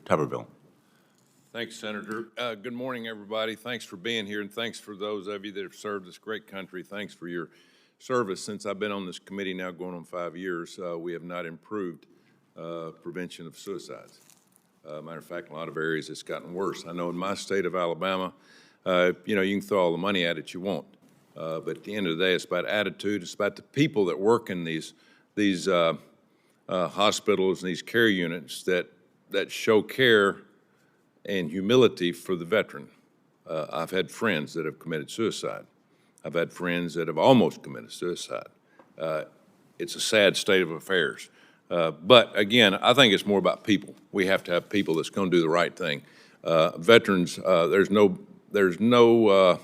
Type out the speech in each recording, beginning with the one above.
Tuberville. Thanks, Senator. Good morning, everybody. Thanks for being here, and thanks for those of you that have served this great country. Thanks for your service. Since I've been on this committee now going on 5 years, we have not improved prevention of suicides. Matter of fact, in a lot of areas it's gotten worse. I know in my state of Alabama, you know, you can throw all the money at it you want. But at the end of the day, it's about attitude. It's about the people that work in these hospitals and these care units that show care and humility for the veteran. I've had friends that have committed suicide. I've had friends that have almost committed suicide. It's a sad state of affairs. But again, I think it's more about people. We have to have people that's going to do the right thing. Veterans, there's no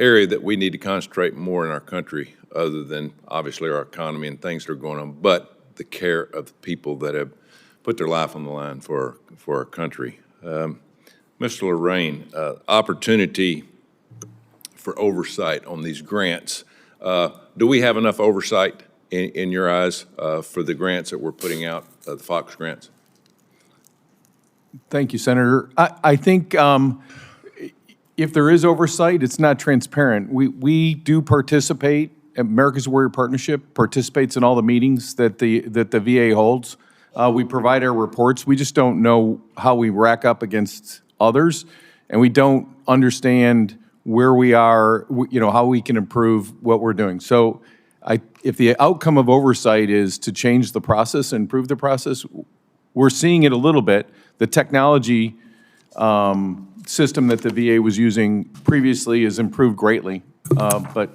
area that we need to concentrate more in our country other than obviously our economy and things that are going on, but the care of the people that have put their life on the line for our country. Mr. Lorraine, opportunity for oversight on these grants. Do we have enough oversight in your eyes for the grants that we're putting out, the Fox grants? Thank you, Senator. I think if there is oversight, it's not transparent. We do participate. America's Warrior Partnership participates in all the meetings that the VA holds. We provide our reports. We just don't know how we rack up against others, and we don't understand where we are, you know, how we can improve what we're doing. So if the outcome of oversight is to change the process and improve the process, we're seeing it a little bit. The technology system that the VA was using previously has improved greatly, but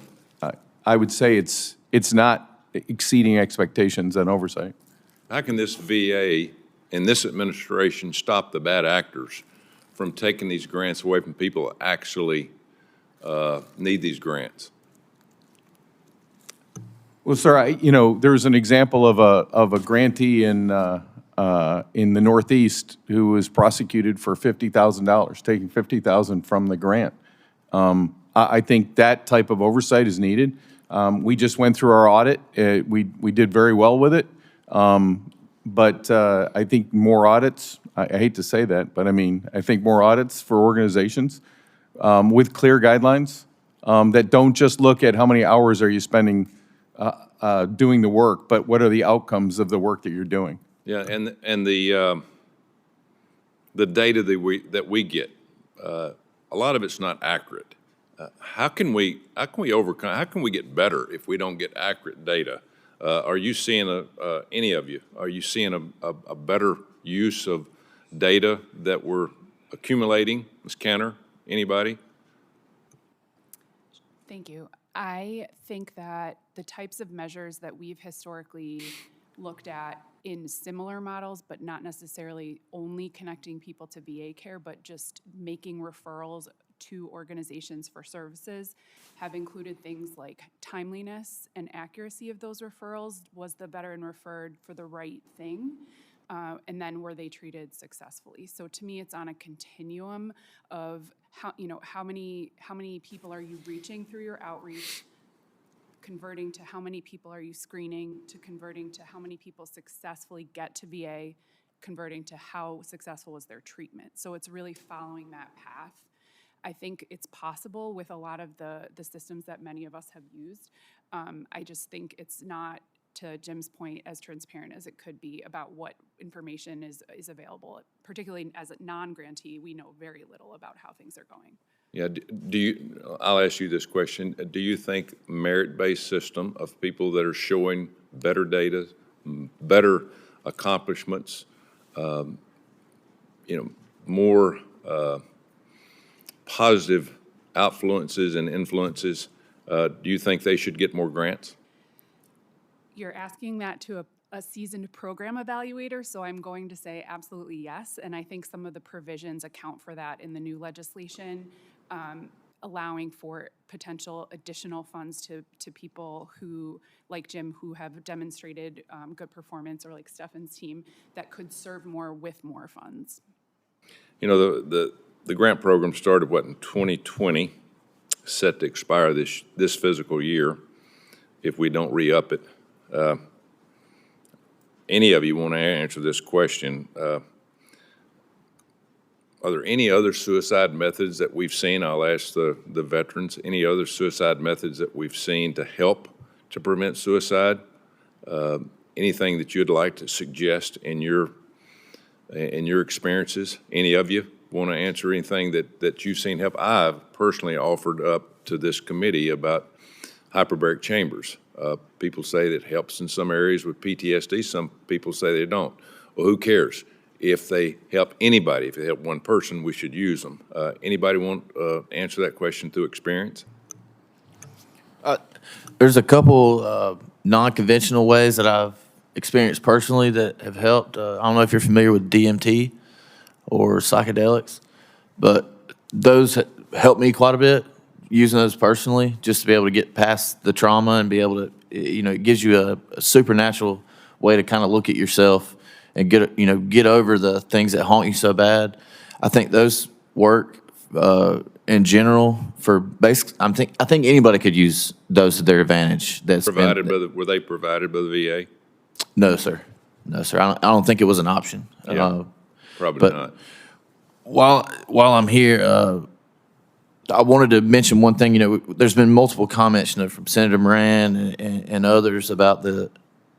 I would say it's not exceeding expectations on oversight. How can this VA and this administration stop the bad actors from taking these grants away from people that actually need these grants? Well, sir, you know, there's an example of a grantee in the Northeast who was prosecuted for $50,000, taking $50,000 from the grant. I think that type of oversight is needed. We just went through our audit. We did very well with it. But I think more audits, I hate to say that, but I mean, I think more audits for organizations with clear guidelines that don't just look at how many hours are you spending doing the work, but what are the outcomes of the work that you're doing. Yeah, and the data that we get, a lot of it's not accurate. How can we overcome? How can we get better if we don't get accurate data? Are you seeing any of you? Are you seeing a better use of data that we're accumulating? Ms. Cantor, anybody? Thank you. I think that the types of measures that we've historically looked at in similar models, but not necessarily only connecting people to VA care, but just making referrals to organizations for services, have included things like timeliness and accuracy of those referrals. Was the veteran referred for the right thing? And then were they treated successfully? So to me, it's on a continuum of how many people are you reaching through your outreach, converting to how many people are you screening, to converting to how many people successfully get to VA, converting to how successful was their treatment. So it's really following that path. I think it's possible with a lot of the systems that many of us have used. I just think it's not, to Jim's point, as transparent as it could be about what information is available. Particularly as a non-grantee, we know very little about how things are going. Yeah, I'll ask you this question. Do you think merit-based system of people that are showing better data, better accomplishments, more positive influences and influences, do you think they should get more grants? You're asking that to a seasoned program evaluator, so I'm going to say absolutely yes. And I think some of the provisions account for that in the new legislation, allowing for potential additional funds to people who, like Jim, who have demonstrated good performance, or like Stefan's team, that could serve more with more funds. You know, the grant program started, in 2020, set to expire this fiscal year if we don't re-up it. Any of you want to answer this question? are there any other suicide methods that we've seen? I'll ask the veterans, any other suicide methods that we've seen to help to prevent suicide? Anything that you'd like to suggest in your experiences? Any of you want to answer anything that you've seen help? I've personally offered up to this committee about hyperbaric chambers. People say that it helps in some areas with PTSD. Some people say they don't. Well, who cares? If they help anybody, if they help one person, we should use them. Anybody want to answer that question through experience? There's a couple non-conventional ways that I've experienced personally that have helped. I don't know if you're familiar with DMT or psychedelics, but those helped me quite a bit, using those personally, just to be able to get past the trauma and be able to, it gives you a supernatural way to kind of look at yourself and get over the things that haunt you so bad. I think those work in general for basic. I think anybody could use those to their advantage. Were they provided by the VA? No, sir. No, sir. I don't think it was an option. Yeah, probably but not. While I'm here, I wanted to mention one thing. There's been multiple comments, from Senator Moran and others about the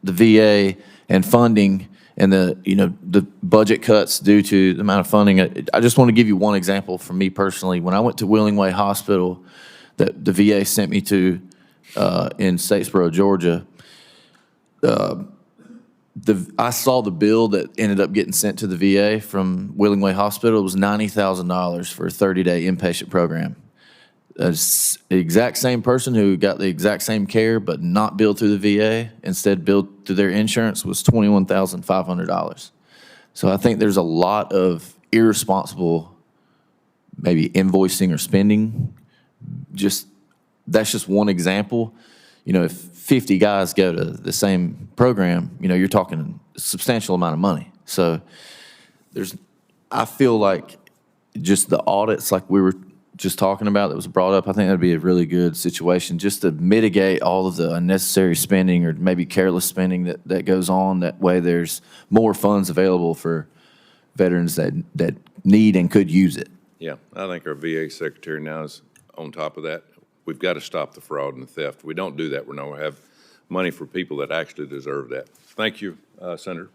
VA and funding and the budget cuts due to the amount of funding. I just want to give you one example from me personally. When I went to Willing Way Hospital, that the VA sent me to in Statesboro, Georgia, I saw the bill that ended up getting sent to the VA from Willing Way Hospital. It was $90,000 for a 30-day inpatient program. It's the exact same person who got the exact same care but not billed through the VA, instead billed through their insurance, was $21,500. So I think there's a lot of irresponsible, maybe invoicing or spending. That's just one example. If 50 guys go to the same program, you're talking a substantial amount of money. So I feel like just the audits like we were just talking about that was brought up, I think that'd be a really good situation just to mitigate all of the unnecessary spending or maybe careless spending that goes on. That way there's more funds available for veterans that need and could use it. Yeah, I think our VA secretary now is on top of that. We've got to stop the fraud and the theft. If we don't do that, we're not going to have money for people that actually deserve that. Thank you, Senator.